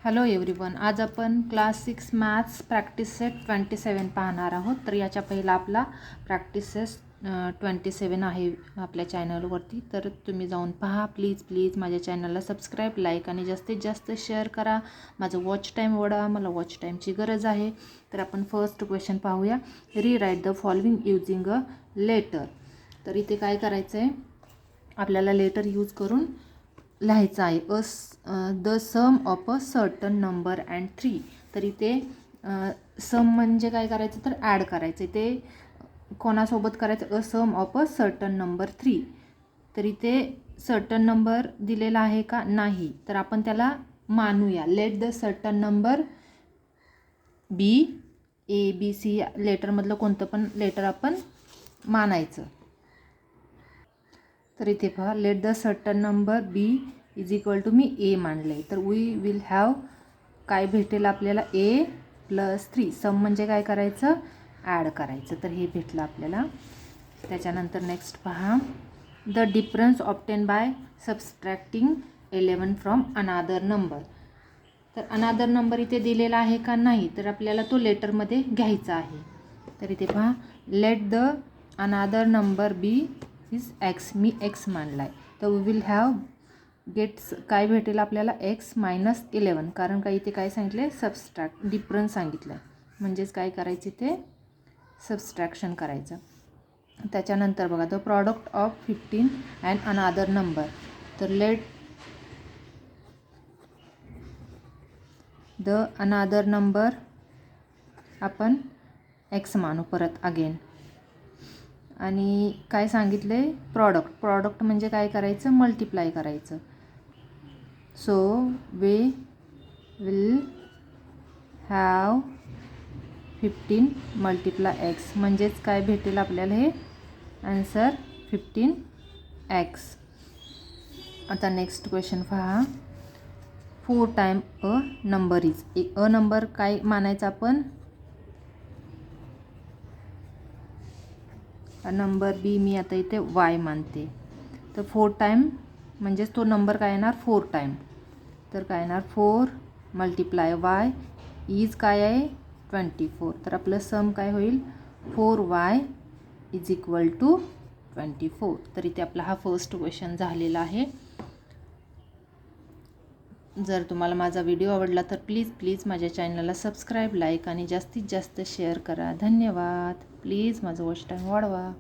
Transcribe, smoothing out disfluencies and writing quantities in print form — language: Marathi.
हॅलो एव्हरीवन, आज आपण क्लास 6 मॅथ्स प्रॅक्टिस सेट 27 पाहणार आहोत. तर याच्या पहिला आपला प्रॅक्टिस सेट 27 आहे आपल्या चॅनलवरती. तर तुम्ही जाऊन पहा. प्लीज माझ्या चॅनलला सबस्क्राईब, लाईक आणि जास्तीत जास्त शेअर करा. माझं वॉच टाईम वाढवा, मला वॉच टाईमची गरज आहे. तर आपण फर्स्ट क्वेश्चन पाहूया. Rewrite the following using a letter. तर इथे काय करायचं आहे, आपल्याला लेटर यूज करून लिहायचं आहे. The sum of a certain number and 3. तर इथे सम म्हणजे काय करायचं, तर ॲड करायचं. ते कोणासोबत करायचं, अ सम ऑफ अ सर्टन नंबर 3. तर इथे सर्टन नंबर दिलेला आहे का, नाही. तर आपण त्याला मानूया. Let the certain number B, A B C लेटरमधलं कोणतं पण लेटर आपण मानायचं. तर इथे पहा, let the certain number B is equal to मी ए मानले. तर वी विल हॅव काय भेटेल आपल्याला, ए प्लस 3. सम म्हणजे काय करायचं, ॲड करायचं. तर हे भेटलं आपल्याला. त्याच्यानंतर नेक्स्ट पहा, the difference obtain bye subtracting 11 from another number. तर अनादर नंबर इथे दिलेला आहे का, नाही. तर आपल्याला तो लेटरमध्ये घ्यायचा आहे. तर इथे पहा, let the another number B is x. मी एक्स मानला आहे. तर वी विल हॅव गेट्स काय भेटेल आपल्याला, एक्स मायनस 11. कारण काय इथे काय सांगितले, सबस्ट्रॅक्ट डिफरन्स सांगितलं आहे. म्हणजेच काय करायचे, ते सबस्ट्रॅक्शन करायचं. त्याच्यानंतर बघा, द प्रॉडक्ट ऑफ 15 अँड अनादर नंबर. तर लेट द अनादर नंबर आपण एक्स मानू परत अगेन. आणि काय सांगितले, प्रॉडक्ट म्हणजे काय करायचं, मल्टिप्लाय करायचं. So we will have 15 multiply x. म्हणजेच काय भेटेल आपल्याला, हे आन्सर 15x. आता नेक्स्ट क्वेश्चन पहा, 4 time a number is. A number काय मानायचा आपण, नंबर बी मी आता इथे वाय मानते. तर 4 टाइम म्हणजेच तो नंबर काय येणार, 4 टाइम. तर काय येणार, 4 मल्टिप्लाय वाय इज काय आहे, 24. तर आपलं सम काय होईल, 4y इज इक्वल टू 24. तर इथे आपला हा फर्स्ट क्वेश्चन झालेला आहे. जर तुम्हाला माझा व्हिडिओ आवडला तर प्लीज माझ्या चॅनलला सबस्क्राईब, लाईक आणि जास्तीत जास्त शेअर करा. धन्यवाद. प्लीज माझं वॉच टाईम वाढवा.